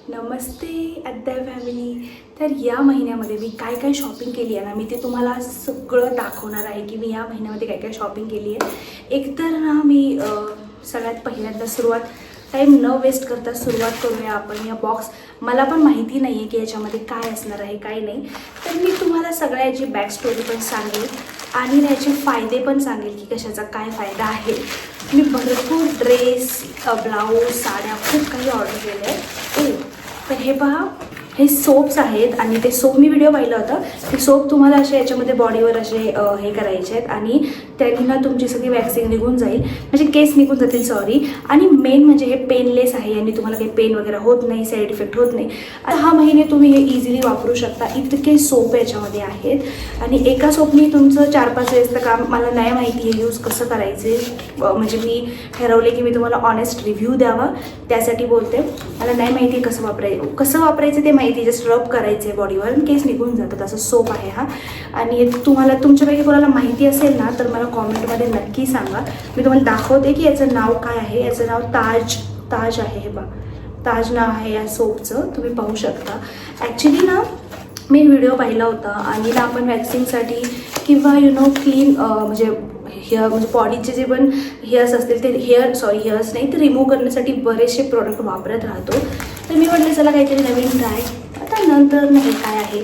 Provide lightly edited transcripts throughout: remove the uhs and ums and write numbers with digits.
नमस्ते अद्वैत family. तर या महिन्यामध्ये मी काय काय शॉपिंग केली आहे ना, मी ते तुम्हाला सगळं दाखवणार आहे की मी या महिन्यामध्ये काय काय शॉपिंग केली आहे. एकतर ना मी सगळ्यात पहिल्यांदा टाईम न वेस्ट करता सुरुवात करूया आपण या बॉक्स. मला पण माहिती नाही आहे की याच्यामध्ये काय असणार आहे काय नाही, तर मी तुम्हाला सगळ्याची बॅक स्टोरी पण सांगेल आणि याचे फायदे पण सांगेल की कशाचा काय फायदा आहे. मी भरपूर ड्रेस, ब्लाऊज, साड्या खूप काही ऑर्डर केले आहे. तर हे पहा, हे सोप्स आहेत आणि ते सोप मी व्हिडिओ पाहिला होता. ते सोप तुम्हाला असे याच्यामध्ये बॉडीवर असे हे करायचे आहेत आणि त्यांनी ना तुमची सगळी वॅक्सिंग निघून जाईल, म्हणजे केस निघून जातील सॉरी. आणि मेन म्हणजे हे पेनलेस आहे आणि तुम्हाला काही पेन वगैरे होत नाही, साईड इफेक्ट होत नाही. आता हा महिने तुम्ही हे इझिली वापरू शकता. इतके सोप याच्यामध्ये आहेत आणि एका सोपनी तुमचं 4-5 वेळेसचं काम. मला नाही माहिती हे यूज कसं करायचे, म्हणजे मी ठरवले की मी तुम्हाला ऑनेस्ट रिव्ह्यू द्यावा, त्यासाठी बोलते. मला नाही माहिती कसं वापरायचं ते माहिती. जस्ट रब करायचे बॉडीवर आणि केस निघून जातात. असं सोप आहे हा. आणि तुम्हाला तुमच्यापैकी कोणाला माहिती असेल ना तर मला कॉमेंटमध्ये नक्की सांगा. मी तुम्हाला दाखवते की याचं नाव काय आहे. याचं नाव ताज आहे. हे बघा, ताज नाव आहे या सोपचं, तुम्ही पाहू शकता. ॲक्च्युली ना मी व्हिडिओ पाहिला होता आणि ना आपण वॅक्सिंगसाठी किंवा क्लीन म्हणजे बॉडीचे जे पण हेअर्स असतील ते हेअर्स नाही ते रिमूव्ह करण्यासाठी बरेचसे प्रोडक्ट वापरत राहतो. तर मी म्हटलं चला काहीतरी नवीन ट्राय. आता नंतर ना हे काय आहे,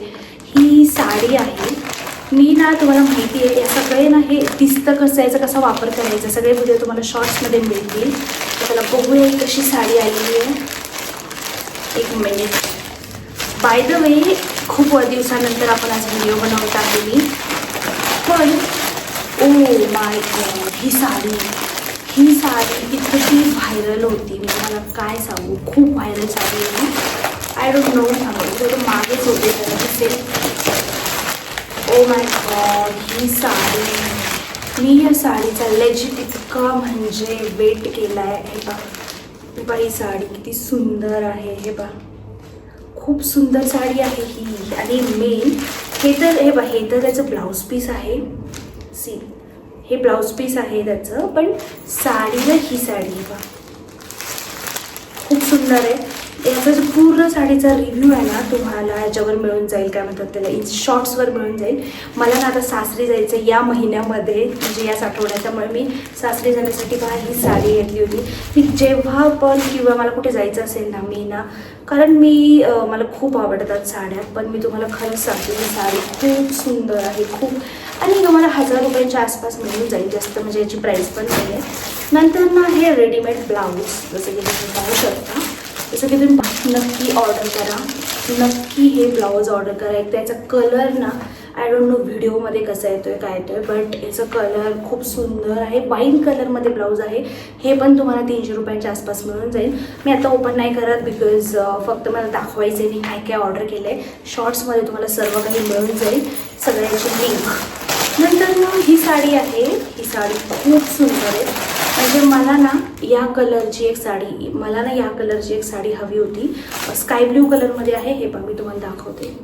ही साडी आहे. मी ना तुम्हाला माहिती आहे या सगळे ना हे दिसतं कसं, याचा कसा वापर करायचा, सगळे व्हिडिओ तुम्हाला शॉर्ट्समध्ये मिळतील. तर त्याला बघूया कशी साडी आलेली आहे. एक मिनिट. बाय द वे, खूप दिवसानंतर आपण आज व्हिडिओ बनवत आहे मी. पण ओ माय गॉड, ही साडी इतकी व्हायरल होती. मी तुम्हाला काय सांगू, खूप व्हायरल साडी आहे. आय डोंट नो, थोडं मागेच होते त्याला दिसेल. ओ माय गॉड, ही साडी, मी या साडीचा लेजिट इतका म्हणजे वेट केला आहे. हे बा ही साडी किती सुंदर आहे. हे बा, खूप सुंदर साडी आहे ही. आणि मेन हे तर त्याचं ब्लाऊज पीस आहे. सी, हे ब्लाऊज पीस आहे त्याचं, पण साडीला ही साडी बा खूप सुंदर आहे. याचा जो पूर्ण साडीचा रिव्ह्यू आहे ना तुम्हाला याच्यावर मिळून जाईल, काय म्हणतात त्याला, शॉर्ट्सवर मिळून जाईल. मला ना आता सासरी जायचं या महिन्यामध्ये, म्हणजे याच आठवड्यात, त्यामुळे मी सासरी जाण्यासाठी बघा ही साडी घेतली होती. मी जेव्हा पण किंवा मला कुठे जायचं असेल ना, कारण मला खूप आवडतात साड्या, पण मी तुम्हाला खरंच सांगते ही साडी खूप सुंदर आहे खूप. आणि तुम्हाला 1000 रुपयांच्या आसपास मिळून जाईल, जास्त म्हणजे याची प्राईस पण नाही आहे. नंतर ना हे रेडीमेड ब्लाऊज, जसं की तुम्ही पाहू शकता, जसं की तुम्ही नक्की ऑर्डर करा, नक्की हे ब्लाऊज ऑर्डर करा. एक त्याचा कलर ना आय डोंट नो व्हिडिओमध्ये कसा येतोय काय येतोय, बट याचा कलर खूप सुंदर आहे. वाईन कलरमध्ये ब्लाऊज आहे. हे पण तुम्हाला 300 रुपयांच्या आसपास मिळून जाईल. मी आता ओपन नाही करत बिकॉज फक्त मला दाखवायचं आहे मी काय काय ऑर्डर केलं आहे. शॉर्ट्समध्ये तुम्हाला सर्व काही मिळून जाईल, सगळ्याची लिंक. नंतर ना ही साडी आहे. ही साडी खूप सुंदर आहे. म्हणजे मला ना या कलरची एक साडी हवी होती. स्काय ब्ल्यू कलरमध्ये आहे. हे पण मी तुम्हाला दाखवते.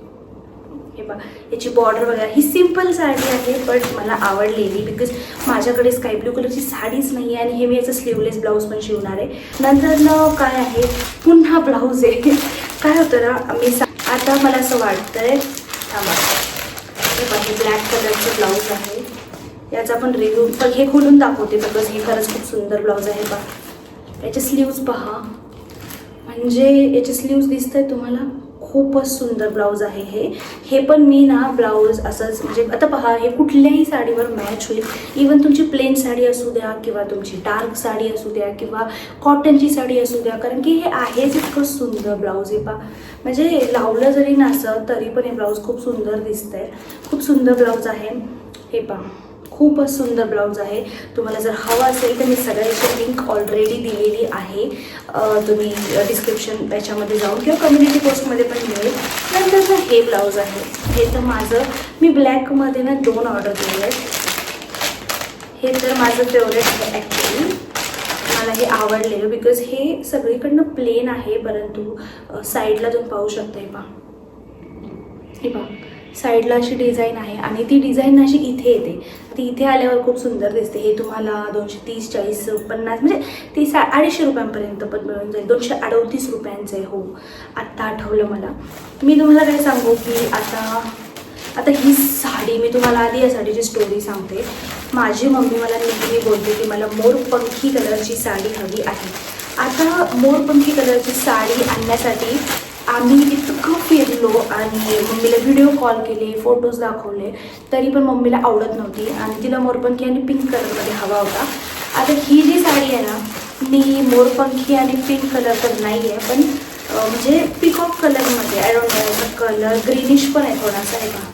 हे बघा, याची बॉर्डर वगैरे, ही सिम्पल साडी आहे बट मला आवडलेली बिकॉज माझ्याकडे स्काय ब्ल्यू कलरची साडीच नाही आहे. आणि हे मी याचं स्लीवलेस ब्लाऊज पण शिवणार आहे. नंतर ना काय आहे, पुन्हा ब्लाऊज आहे. काय होतं ना, आता मला असं वाटतंय, हे ब्लॅक कलरचं ब्लाऊज आहे. याचा पण रिव्ह्यू पण हे खोलून दाखवते बिकॉज हे खरंच खूप सुंदर ब्लाऊज आहे. पहा याचे स्लीव्ज पहा, म्हणजे याचे स्लीव्ज दिसत आहे तुम्हाला, खूपच सुंदर ब्लाऊज आहे हे पण मी ना ब्लाऊज असंच, म्हणजे आता पहा, हे कुठल्याही साडीवर मॅच होईल. इवन तुमची प्लेन साडी असू द्या किंवा तुमची डार्क साडी असू द्या किंवा कॉटनची साडी असू द्या, कारण की हे आहेच इतकं सुंदर ब्लाऊज. हे पहा, म्हणजे लावलं जरी नसतं तरी पण हे ब्लाऊज खूप सुंदर दिसतंय. खूप सुंदर ब्लाऊज आहे. हे पहा, खूपच सुंदर ब्लाऊज आहे. तुम्हाला जर हवा असेल तर मी सगळ्याची लिंक ऑलरेडी दिलेली आहे. तुम्ही डिस्क्रिप्शन त्याच्यामध्ये जाऊन किंवा कम्युनिटी पोस्टमध्ये पण मिळेल. नंतर हे ब्लाऊज आहे. हे तर मी ब्लॅकमध्ये ना 2 ऑर्डर केले आहेत. हे तर माझं फेवरेट आहे ॲक्च्युली. मला हे आवडलेलं बिकॉज हे सगळीकडनं प्लेन आहे, परंतु साईडला तुम्ही पाहू शकता. हे पहा, साईडला अशी डिझाईन आहे आणि ती डिझाईन अशी इथे येते. ती इथे आल्यावर खूप सुंदर दिसते. हे तुम्हाला 230, 40, 50 म्हणजे ती 250 रुपयांपर्यंत पण मिळून जाईल. 238 रुपयांचं आहे. हो, आत्ता आठवलं मला. मी तुम्हाला काय सांगू की आता ही साडी मी तुम्हाला आधी या साडीची स्टोरी सांगते. माझी मम्मी मला नेहमी बोलते की मला मोरपंखी कलरची साडी हवी आहे. आता मोरपंखी कलरची साडी आणण्यासाठी आम्ही इतकं फिरलो आणि मम्मीला व्हिडिओ कॉल केले, फोटोज दाखवले, तरी पण मम्मीला आवडत नव्हती आणि तिला मोरपंखी आणि पिंक कलरमध्ये हवा होता. आता ही जी साडी आहे ना, मी मोरपंखी आणि पिंक कलर तर नाही आहे, पण म्हणजे पिकॉक कलरमध्ये, I don't know colour greenish पण आहे थोडासा, आहे का.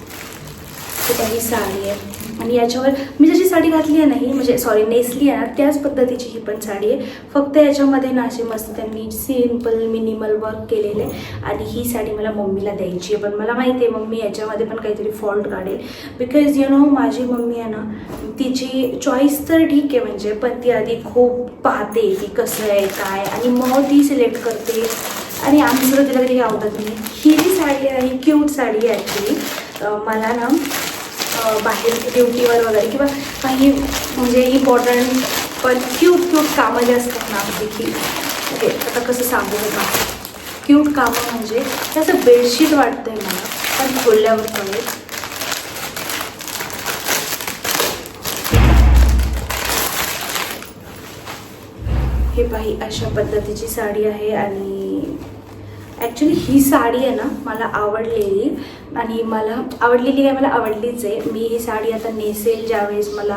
तर ही साडी आहे आणि याच्यावर मी जशी साडी घातली आहे ना, ही म्हणजे सॉरी नेसली आहे ना, त्याच पद्धतीची ही पण साडी आहे. फक्त याच्यामध्ये ना अशी मस्त त्यांनी सिम्पल मिनिमल वर्क केलेले आणि ही साडी मला मम्मीला द्यायची आहे. पण मला माहिती आहे मम्मी याच्यामध्ये पण काहीतरी फॉल्ट काढेल, बिकॉज यू नो माझी मम्मी आहे ना, तिची चॉईस तर ठीक आहे म्हणजे, पण ती आधी खूप पाहते की कसं आहे काय आणि मग ती सिलेक्ट करते आणि आम्ही सुद्धा तिला कधी आवडत नाही. ही जी साडी आहे ही क्यूट साडी आहे ॲक्च्युली. मला ना बाहेर ड्युटीवर वगैरे किंवा काही म्हणजे इम्पॉर्टंट पण क्यूट कामं जे असतात ना देखील, ओके आता कसं सांगू बघा, क्यूट कामं म्हणजे त्याचं बेडशीट वाटतं आहे मला, पण खोलल्यावर कळेल. हे बाई अशा पद्धतीची साडी आहे आणि ॲक्च्युली ही साडी आहे ना मला आवडलेली आणि मला आवडलीच आहे. मी ही साडी आता नेसेल ज्यावेळेस मला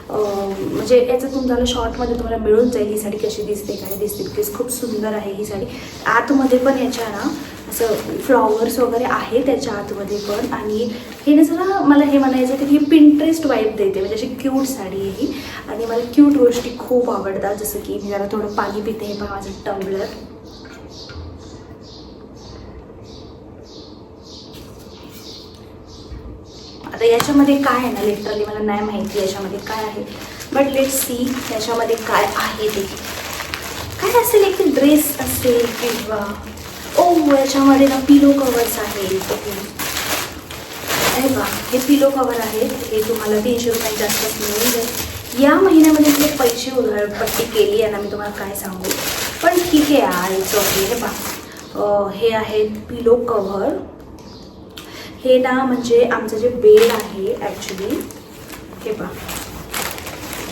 म्हणजे याचं तुम्हाला शॉर्टमध्ये तुम्हाला मिळून जाईल ही साडी कशी दिसते काय दिसते, बिकॉज खूप सुंदर आहे ही साडी. आतमध्ये पण याच्या ना असं फ्लॉवर्स वगैरे आहे त्याच्या आतमध्ये पण, आणि हे ना जरा मला हे म्हणायचं की ही पिंटरेस्ट वाईब देते, म्हणजे अशी क्यूट साडी आहे ही आणि मला क्यूट गोष्टी खूप आवडतात. जसं की मी जरा थोडं पाणी पिते, हे पहा माझं टंबलर. आता याच्यामध्ये काय आहे ना, लिटरली मला नाही माहिती याच्यामध्ये काय आहे, बट लेट्स सी याच्यामध्ये काय आहे ते. काय असेल, एक ड्रेस असेल किंवा याच्यामध्ये ना पिलो कवर्स आहेत. अरे वा, हे पिलो कवर आहेत, हे तुम्हाला 300 रुपयांच्या आसपास मिळून जाईल. या महिन्यामध्ये जे पैसे उधळपट्टी केली आहे ना, मी तुम्हाला काय सांगू, पण ठीक आहे यार, इट्स ओके. हे पहा, हे आहेत पिलो कव्हर. हे ना म्हणजे आमचं जे बेड आहे ॲक्च्युली, हे पहा,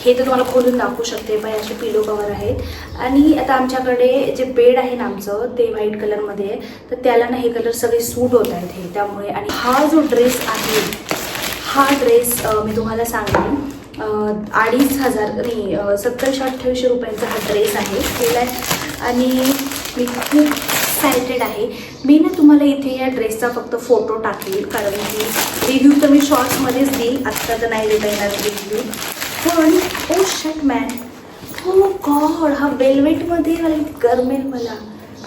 हे तर तुम्हाला खोलून दाखवू शकते. पण असे पिलो कवर आहेत आणि आता आमच्याकडे जे बेड आहे ना आमचं ते व्हाईट कलरमध्ये आहे, तर त्याला ना हे कलर सगळे सूट होत आहेत हे त्यामुळे. आणि हा जो ड्रेस आहे, हा ड्रेस मी तुम्हाला सांगेन 2,500 नाही 2700-2800 रुपयांचा हा ड्रेस आहे, केला आहे आणि मी खूप एक्सायटेड आहे. मी ना तुम्हाला इथे या ड्रेसचा फक्त फोटो टाकेल, कारण की रिव्ह्यू तर मी शॉर्ट्समध्येच देईल, आत्ता तर नाही देता येणार रिव्ह्यू. पण ओ शट मॅन, हो गॉड, हा वेल्वेटमध्ये गरमेल मला,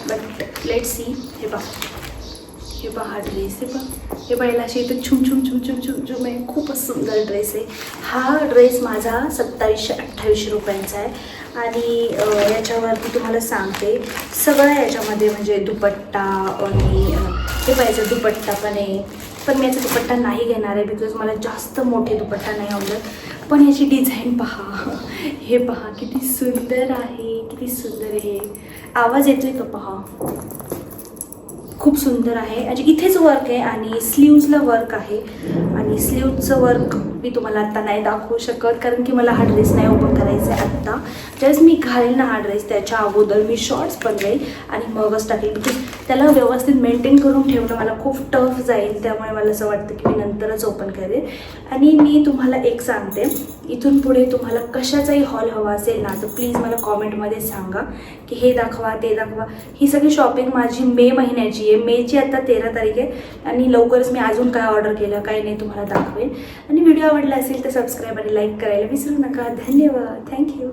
बट लेट्स सी. हे पहा हा ड्रेस, हे पाहिला अशी इथे छुम आहे, खूपच सुंदर ड्रेस आहे. हा ड्रेस माझा 2700-2800 रुपयांचा आहे आणि याच्यावरती तुम्हाला सांगते सगळं याच्यामध्ये म्हणजे दुपट्टा आणि हे पाहिजे दुपट्टा पण आहे, पण मी याचा दुपट्टा नाही घेणार आहे बिकॉज मला जास्त मोठे दुपट्टा नाही आवडत. पण याची डिझाईन पहा, हे पहा किती सुंदर आहे, किती सुंदर आहे. आवाज येतोय का पहा, खूप सुंदर आहे. म्हणजे इथेच वर्क आहे आणि स्लीव्जला वर्क आहे आणि स्लीव्जचं वर्क मी तुम्हाला आत्ता नाही दाखवू शकत, कारण की मला हा ड्रेस नाही ओपन करायचा आहे आत्ता. ज्यावेळेस मी घालेल ना हा ड्रेस त्याच्या अगोदर मी शॉर्ट्स पण जाईल आणि मगच टाकेल, बिकॉज त्याला व्यवस्थित मेंटेन करून ठेवणं मला खूप टफ जाईल. त्यामुळे मला असं वाटतं की मी नंतरच ओपन करेल. आणि मी तुम्हाला एक सांगते, इथून पुढे तुम्हाला कशाचाही हॉल हवा असेल ना तर प्लीज मला कॉमेंटमध्ये सांगा की हे दाखवा ते दाखवा. ही सगळी शॉपिंग माझी मे महिन्याची आहे, मेची आता 13 तारीख आहे आणि लवकरच मी अजून काय ऑर्डर केलं काय नाही तुम्हाला दाखवेन. आणि व्हिडिओ आवडला असेल तर सबस्क्राईब आणि लाईक करायला विसरू नका. धन्यवाद, थँक्यू.